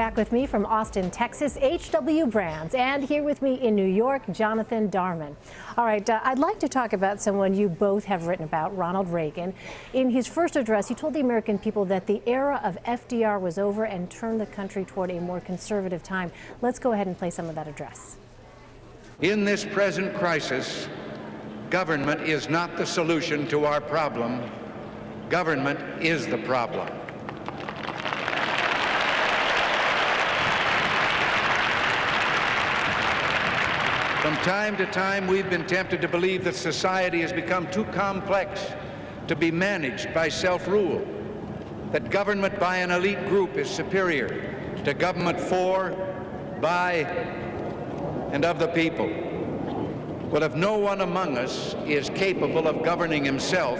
back with me from Austin, Texas, H.W. Brands, and here with me in New York, Jonathan Darman. All right, I'd like to talk about someone you both have written about, Ronald Reagan. In his first address, he told the American people that the era of FDR was over and turned the country toward a more conservative time. Let's go ahead and play some of that address. In this present crisis, government is not the solution to our problem. Government is the problem. From time to time, we've been tempted to believe that society has become too complex to be managed by self-rule, that government by an elite group is superior to government for, by, and of the people. Well, if no one among us is capable of governing himself,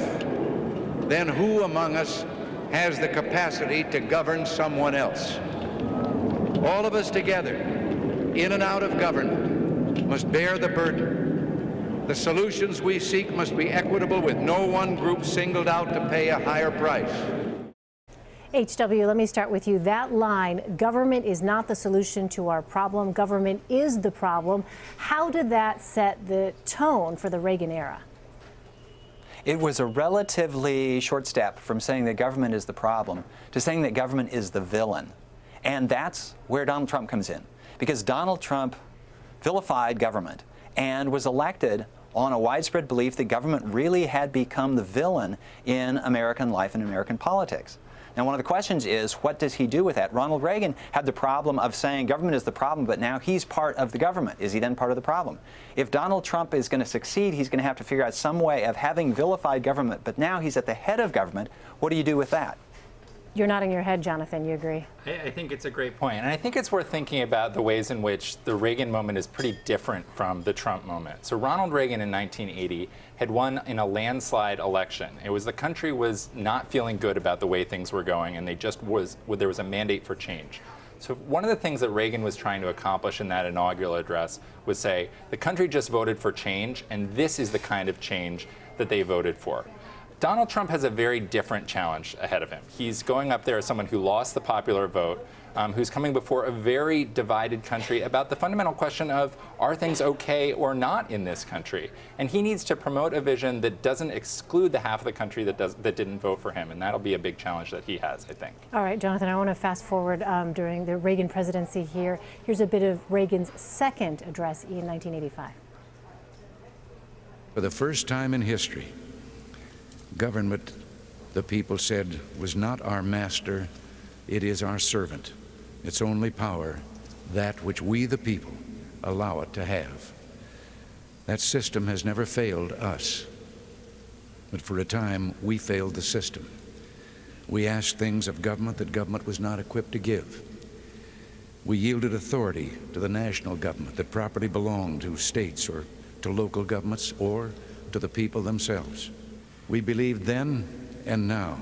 then who among us has the capacity to govern someone else? All of us together, in and out of government, must bear the burden. The solutions we seek must be equitable, with no one group singled out to pay a higher price. H.W., let me start with you. That line, government is not the solution to our problem, government is the problem. How did that set the tone for the Reagan era? It was a relatively short step from saying that government is the problem to saying that government is the villain. And that's where Donald Trump comes in, because Donald Trump vilified government and was elected on a widespread belief that government really had become the villain in American life and American politics. Now, one of the questions is, what does he do with that? Ronald Reagan had the problem of saying government is the problem, but now he's part of the government. Is he then part of the problem? If Donald Trump is going to succeed, he's going to have to figure out some way of having vilified government, but now he's at the head of government. What do you do with that? You're nodding your head, Jonathan. You agree? I think it's a great point. And I think it's worth thinking about the ways in which the Reagan moment is pretty different from the Trump moment. So Ronald Reagan in 1980 had won in a landslide election. It was the country was not feeling good about the way things were going, and there was a mandate for change. So one of the things that Reagan was trying to accomplish in that inaugural address was say, the country just voted for change, and this is the kind of change that they voted for. Donald Trump has a very different challenge ahead of him. He's going up there as someone who lost the popular vote, who's coming before a very divided country about the fundamental question of, are things okay or not in this country? And he needs to promote a vision that doesn't exclude the half of the country that didn't vote for him, and that'll be a big challenge that he has, I think. All right, Jonathan, I want to fast forward during the Reagan presidency here. Here's a bit of Reagan's second address in 1985. For the first time in history, government, the people said, was not our master, it is our servant. Its only power, that which we, the people, allow it to have. That system has never failed us, but for a time we failed the system. We asked things of government that government was not equipped to give. We yielded authority to the national government that properly belonged to states or to local governments or to the people themselves. We believed then and now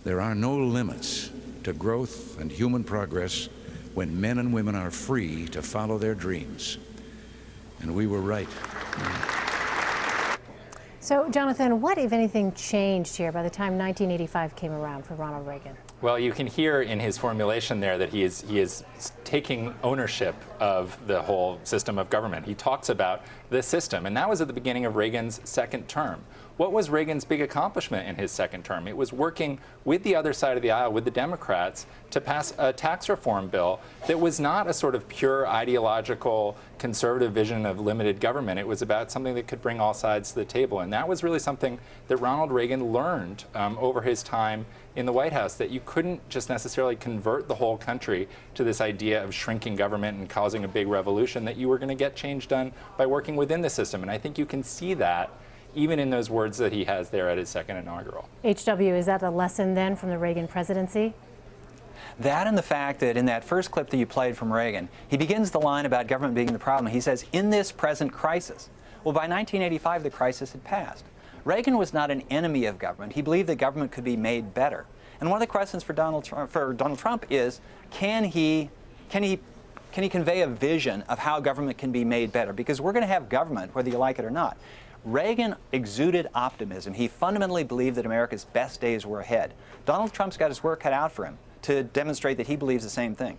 there are no limits to growth and human progress when men and women are free to follow their dreams. And we were right. So, Jonathan, what, if anything, changed here by the time 1985 came around for Ronald Reagan? Well, you can hear in his formulation there that he is taking ownership of the whole system of government. He talks about the system, and that was at the beginning of Reagan's second term. What was Reagan's big accomplishment in his second term? It was working with the other side of the aisle, with the Democrats, to pass a tax reform bill that was not a sort of pure ideological conservative vision of limited government. It was about something that could bring all sides to the table. And that was really something that Ronald Reagan learned over his time in the White House, that you couldn't just necessarily convert the whole country to this idea of shrinking government and causing a big revolution, that you were going to get change done by working within the system. And I think you can see that even in those words that he has there at his second inaugural. H.W., is that a lesson then from the Reagan presidency? That and the fact that in that first clip that you played from Reagan, he begins the line about government being the problem. He says, in this present crisis. Well, by 1985, the crisis had passed. Reagan was not an enemy of government. He believed that government could be made better. And one of the questions for Donald Trump is, can he convey a vision of how government can be made better? Because we're going to have government, whether you like it or not. Reagan exuded optimism. He fundamentally believed that America's best days were ahead. Donald Trump's got his work cut out for him to demonstrate that he believes the same thing.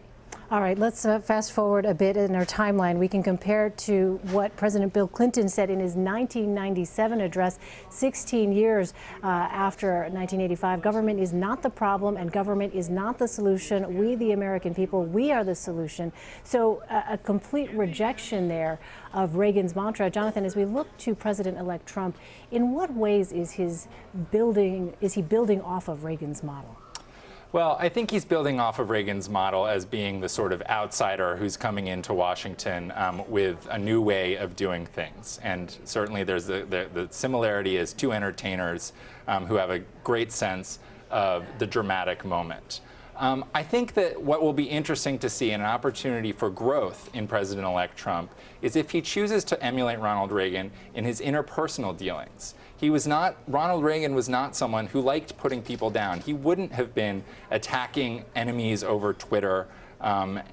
All right, let's fast forward a bit in our timeline. We can compare it to what President Bill Clinton said in his 1997 address, 16 years after 1985. Government is not the problem and government is not the solution. We, the American people, we are the solution. So a complete rejection there of Reagan's mantra. Jonathan, as we look to President-elect Trump, in what ways is he building off of Reagan's model? Well, I think he's building off of Reagan's model as being the sort of outsider who's coming into Washington with a new way of doing things. And certainly there's the similarity is two entertainers who have a great sense of the dramatic moment. I think that what will be interesting to see and an opportunity for growth in President-elect Trump is if he chooses to emulate Ronald Reagan in his interpersonal dealings. Ronald Reagan was not someone who liked putting people down. He wouldn't have been attacking enemies over Twitter, when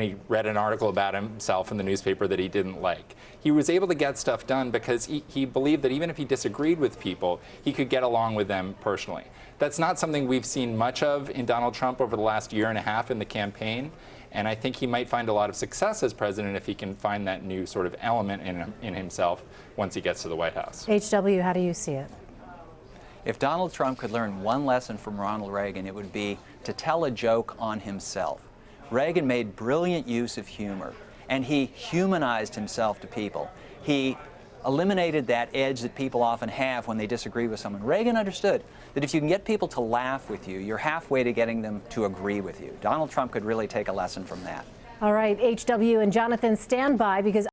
he read an article about himself in the newspaper that he didn't like. He was able to get stuff done because he believed that even if he disagreed with people, he could get along with them personally. That's not something we've seen much of in Donald Trump over the last year and a half in the campaign. And I think he might find a lot of success as president if he can find that new sort of element in himself once he gets to the White House. HW, how do you see it? If Donald Trump could learn one lesson from Ronald Reagan, it would be to tell a joke on himself. Reagan made brilliant use of humor, and he humanized himself to people. He eliminated that edge that people often have when they disagree with someone. Reagan understood that if you can get people to laugh with you, you're halfway to getting them to agree with you. Donald Trump could really take a lesson from that. All right, HW and Jonathan, stand by because